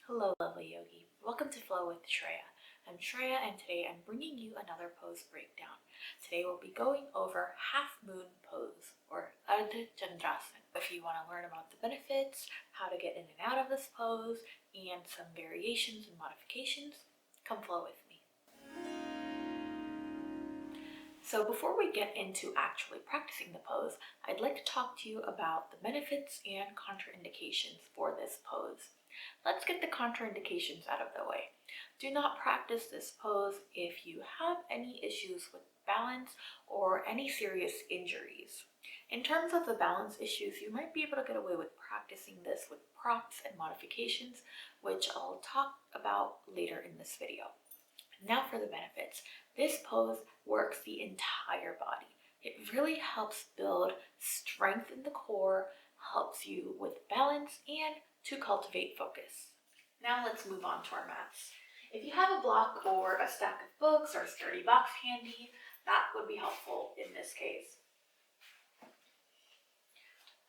Hello, lovely yogi. Welcome to Flow with Shreya. I'm Shreya, and today I'm bringing you another pose breakdown. Today we'll be going over half moon pose, or Ardha Chandrasana. If you want to learn about the benefits, how to get in and out of this pose, and some variations and modifications, come flow with me. So before we get into actually practicing the pose, I'd like to talk to you about the benefits and contraindications for this pose. Let's get the contraindications out of the way. Do not practice this pose if you have any issues with balance or any serious injuries. In terms of the balance issues, you might be able to get away with practicing this with props and modifications, which I'll talk about later in this video. Now for the benefits. This pose works the entire body. It really helps build strength in the core, helps you with balance, and to cultivate focus. Now let's move on to our mats. If you have a block or a stack of books or a sturdy box handy, that would be helpful in this case.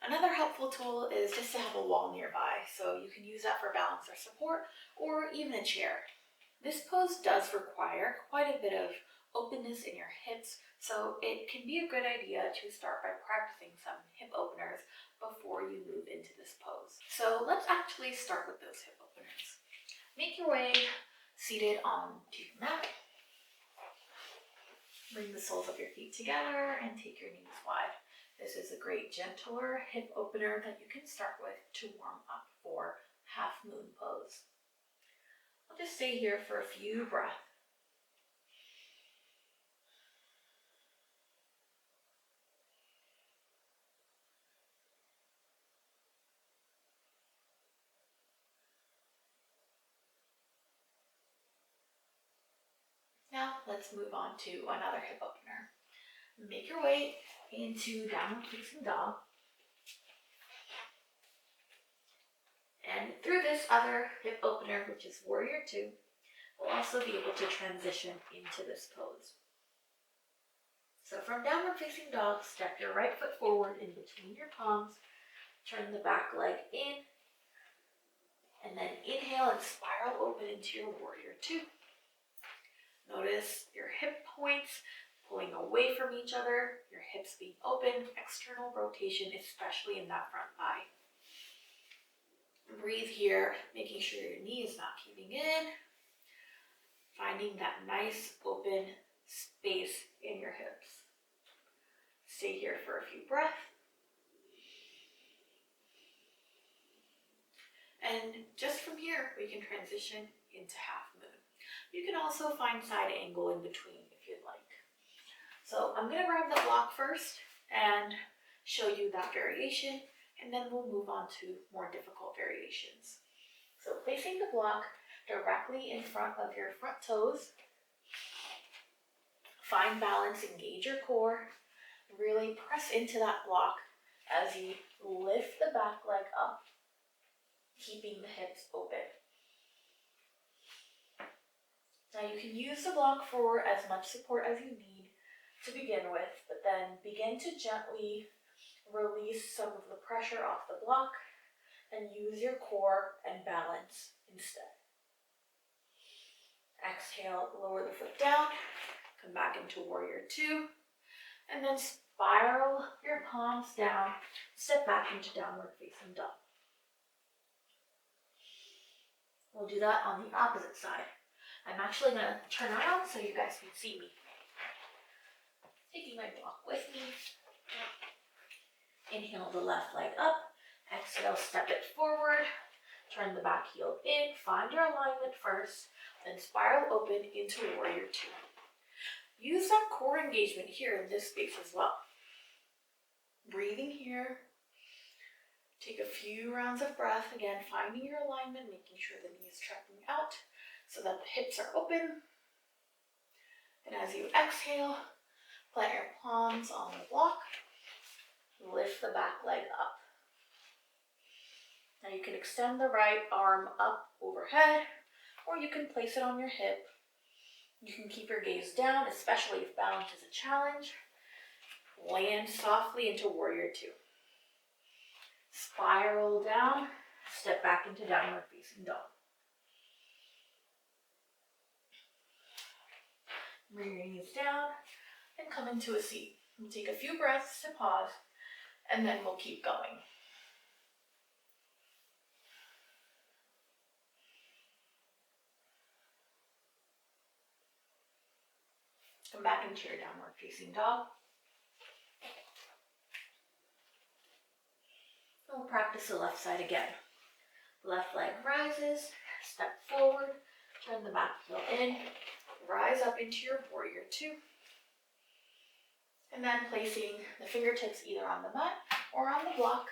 Another helpful tool is just to have a wall nearby, so you can use that for balance or support, or even a chair. This pose does require quite a bit of openness in your hips, so it can be a good idea to start by practicing some hip openers before you move into this pose. So let's actually start with those hip openers. Make your way seated onto your mat. Bring the soles of your feet together and take your knees wide. This is a great gentler hip opener that you can start with to warm up for half moon pose. I'll just stay here for a few breaths. Now let's move on to another hip opener. Make your way into downward facing dog. And through this other hip opener, which is warrior two, we'll also be able to transition into this pose. So from downward facing dog, step your right foot forward in between your palms, turn the back leg in, and then inhale and spiral open into your warrior two. Notice your hip points pulling away from each other, your hips being open, external rotation, especially in that front thigh. Breathe here, making sure your knee is not caving in, finding that nice open space in your hips. Stay here for a few breaths. And just from here, we can transition into half moon. You can also find side angle in between if you'd like. So I'm going to grab the block first and show you that variation, and then we'll move on to more difficult variations. So placing the block directly in front of your front toes, find balance, engage your core, really press into that block as you lift the back leg up, keeping the hips open. Now you can use the block for as much support as you need to begin with, but then begin to gently release some of the pressure off the block and use your core and balance instead. Exhale, lower the foot down, come back into warrior two, and then spiral your palms down, step back into downward facing dog. We'll do that on the opposite side. I'm actually going to turn around so you guys can see me. Taking my block with me. Inhale the left leg up. Exhale, step it forward. Turn the back heel in. Find your alignment first. Then spiral open into warrior two. Use that core engagement here in this space as well. Breathing here. Take a few rounds of breath. Again, finding your alignment, making sure the knee is trekking out so that the hips are open. And as you exhale, plant your palms on the block. Lift the back leg up. Now you can extend the right arm up overhead, or you can place it on your hip. You can keep your gaze down, especially if balance is a challenge. Land softly into warrior two. Spiral down, step back into downward facing dog. Bring your knees down and come into a seat. We'll take a few breaths to pause, and then we'll keep going. Come back into your downward facing dog. We'll practice the left side again. Left leg rises, step forward, turn the back heel in, rise up into your warrior two. And then placing the fingertips either on the mat or on the block,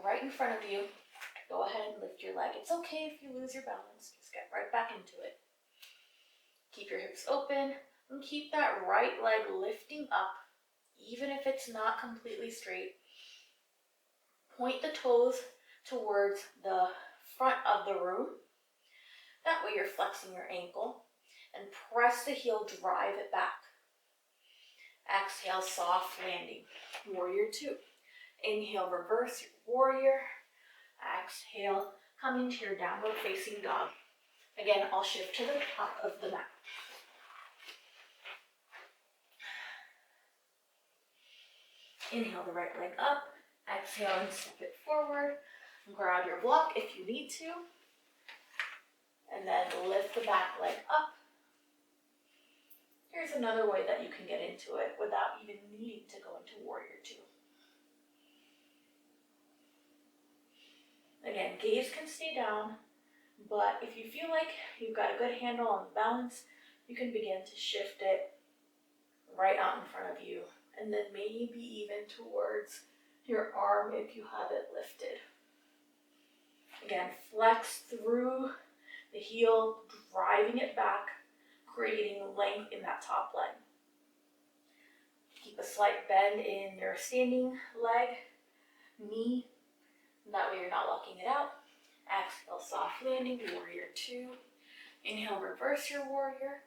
right in front of you. Go ahead and lift your leg. It's okay if you lose your balance, just get right back into it. Keep your hips open and keep that right leg lifting up, even if it's not completely straight. Point the toes towards the front of the room. That way you're flexing your ankle, and press the heel, drive it back. Exhale, soft landing, warrior two. Inhale, reverse your warrior. Exhale, come into your downward facing dog. Again, I'll shift to the top of the mat. Inhale the right leg up. Exhale and step it forward. Grab your block if you need to. And then lift the back leg up. Here's another way that you can get into it without even needing to go into warrior two. Again, gaze can stay down, but if you feel like you've got a good handle on the balance, you can begin to shift it right out in front of you, and then maybe even towards your arm if you have it lifted. Again, flex through the heel, driving it back, creating length in that top leg. Keep a slight bend in your standing leg, knee. That way you're not locking it out. Exhale, soft landing, warrior two. Inhale, reverse your warrior.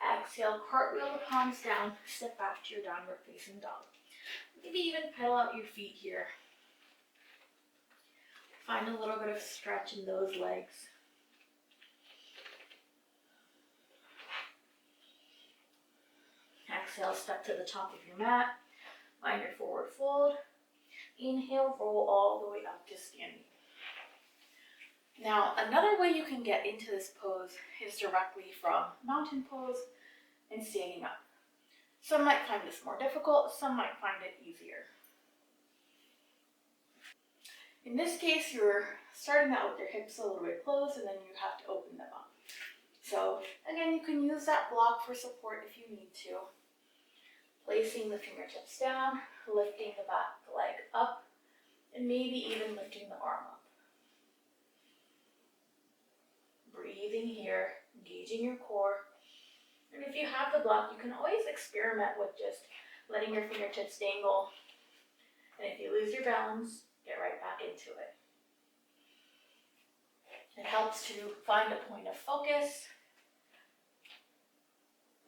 Exhale, cartwheel the palms down, step back to your downward facing dog. Maybe even pedal out your feet here. Find a little bit of stretch in those legs. Exhale, step to the top of your mat. Find your forward fold. Inhale, roll all the way up to standing. Now, another way you can get into this pose is directly from mountain pose and standing up. Some might find this more difficult, some might find it easier. In this case, you're starting out with your hips a little bit closed, and then you have to open them up. So again, you can use that block for support if you need to. Placing the fingertips down, lifting the back leg up, and maybe even lifting the arm up. Breathing here, engaging your core. And if you have the block, you can always experiment with just letting your fingertips dangle. And if you lose your balance, get right back into it. It helps to find a point of focus.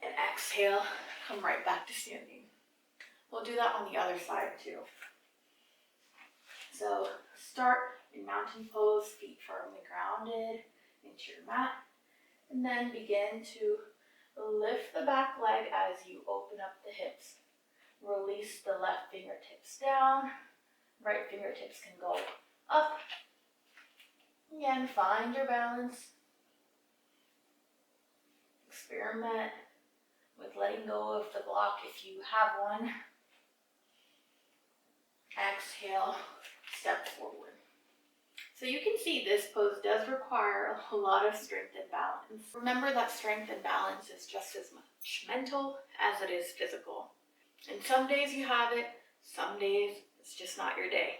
And exhale, come right back to standing. We'll do that on the other side too. So start in mountain pose, feet firmly grounded into your mat. And then begin to lift the back leg as you open up the hips. Release the left fingertips down. Right fingertips can go up. Again, find your balance. Experiment with letting go of the block if you have one. Exhale, step forward. So you can see this pose does require a lot of strength and balance. Remember that strength and balance is just as much mental as it is physical. And some days you have it, some days it's just not your day.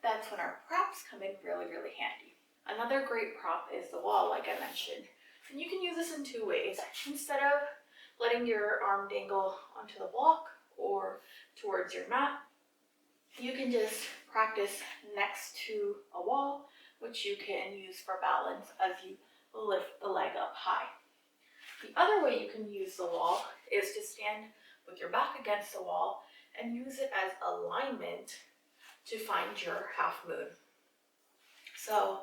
That's when our props come in really, really handy. Another great prop is the wall, like I mentioned. And you can use this in two ways. Instead of letting your arm dangle onto the block or towards your mat, you can just practice next to a wall, which you can use for balance as you lift the leg up high. The other way you can use the wall is to stand with your back against the wall and use it as alignment to find your half moon. So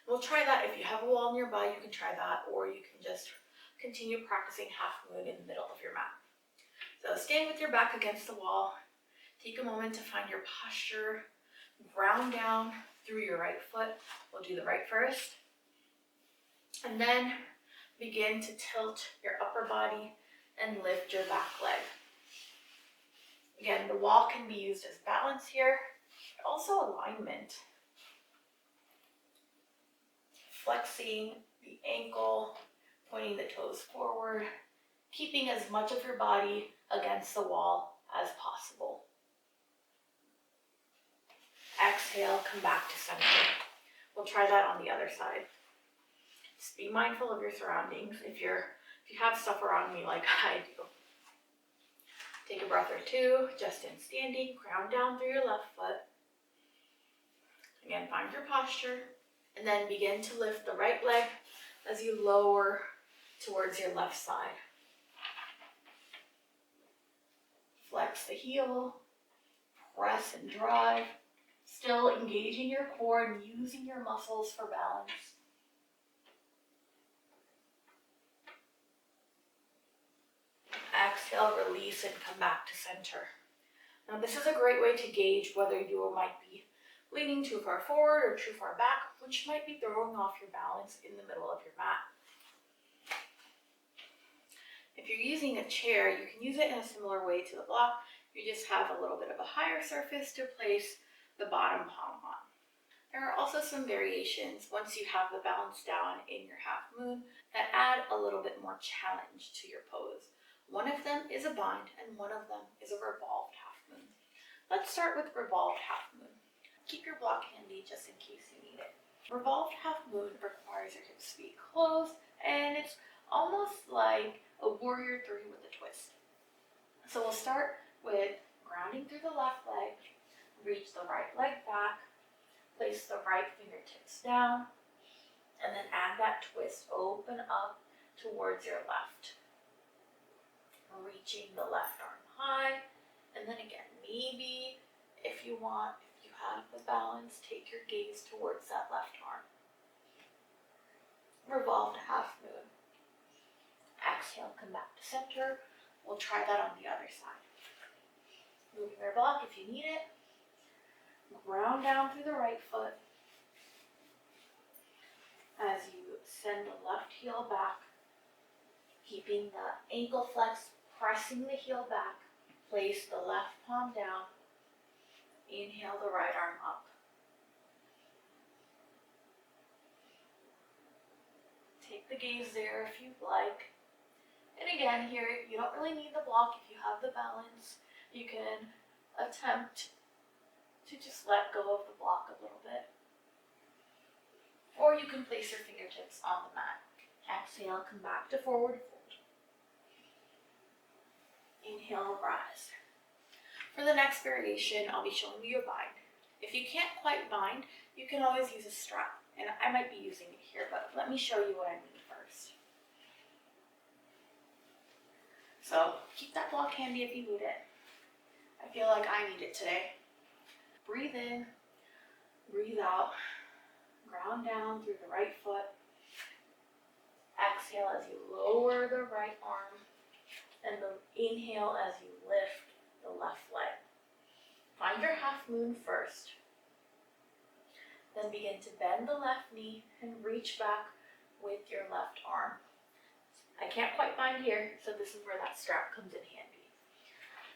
we'll try that. If you have a wall nearby, you can try that, or you can just continue practicing half moon in the middle of your mat. So stand with your back against the wall. Take a moment to find your posture. Ground down through your right foot. We'll do the right first. And then begin to tilt your upper body and lift your back leg. Again, the wall can be used as balance here, but also alignment. Flexing the ankle, pointing the toes forward, keeping as much of your body against the wall as possible. Exhale, come back to center. We'll try that on the other side. Just be mindful of your surroundings if you have stuff around me like I do. Take a breath or two, just in standing, ground down through your left foot. Again, find your posture, and then begin to lift the right leg as you lower towards your left side. Flex the heel, press and drive, still engaging your core and using your muscles for balance. Exhale, release, and come back to center. Now this is a great way to gauge whether you might be leaning too far forward or too far back, which might be throwing off your balance in the middle of your mat. If you're using a chair, you can use it in a similar way to the block. You just have a little bit of a higher surface to place the bottom palm on. There are also some variations once you have the balance down in your half moon that add a little bit more challenge to your pose. One of them is a bind and one of them is a revolved half moon. Let's start with revolved half moon. Keep your block handy just in case you need it. Revolved half moon requires your hips to be closed, and it's almost like a warrior three with a twist. So we'll start with grounding through the left leg, reach the right leg back, place the right fingertips down, and then add that twist, open up towards your left. Reaching the left arm high, and then again, maybe if you have the balance, take your gaze towards that left arm. Revolved half moon. Exhale, come back to center. We'll try that on the other side. Moving your block if you need it. Ground down through the right foot as you send the left heel back, keeping the ankle flex, pressing the heel back. Place the left palm down. Inhale the right arm up. Take the gaze there if you'd like. And again, here, you don't really need the block if you have the balance. You can attempt to just let go of the block a little bit. Or you can place your fingertips on the mat. Exhale, come back to forward fold. Inhale, rise. For the next variation, I'll be showing you a bind. If you can't quite bind, you can always use a strap. And I might be using it here, but let me show you what I mean first. So keep that block handy if you need it. I feel like I need it today. Breathe in, breathe out, ground down through the right foot. Exhale as you lower the right arm, and then inhale as you lift the left leg. Find your half moon first. Then begin to bend the left knee and reach back with your left arm. I can't quite bind here, so this is where that strap comes in handy.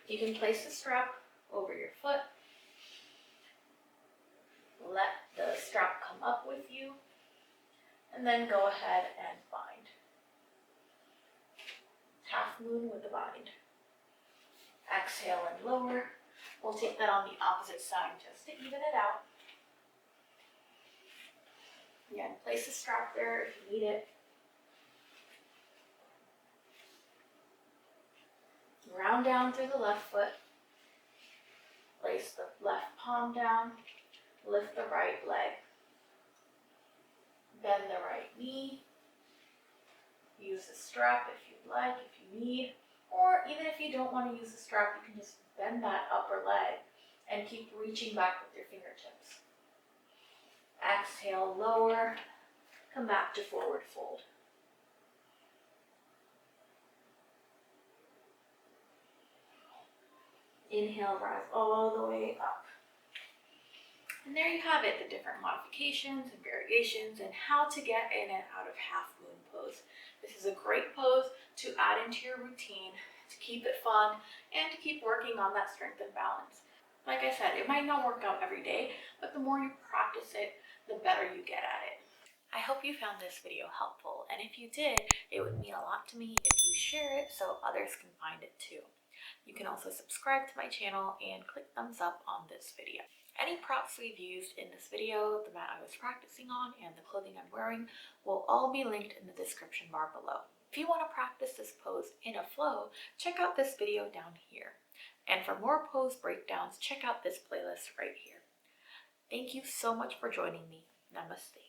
You can place the strap over your foot. Let the strap come up with you, and then go ahead and bind. Half moon with the bind. Exhale and lower. We'll take that on the opposite side just to even it out. Again, place the strap there if you need it. Ground down through the left foot. Place the left palm down. Lift the right leg. Bend the right knee. Use the strap if you'd like, if you need. Or even if you don't want to use the strap, you can just bend that upper leg and keep reaching back with your fingertips. Exhale, lower. Come back to forward fold. Inhale, rise all the way up. And there you have it, the different modifications and variations and how to get in and out of half moon pose. This is a great pose to add into your routine, to keep it fun, and to keep working on that strength and balance. Like I said, it might not work out every day, but the more you practice it, the better you get at it. I hope you found this video helpful, and if you did, it would mean a lot to me if you share it so others can find it too. You can also subscribe to my channel and click thumbs up on this video. Any props we've used in this video, the mat I was practicing on, and the clothing I'm wearing will all be linked in the description bar below. If you want to practice this pose in a flow, check out this video down here. And for more pose breakdowns, check out this playlist right here. Thank you so much for joining me. Namaste.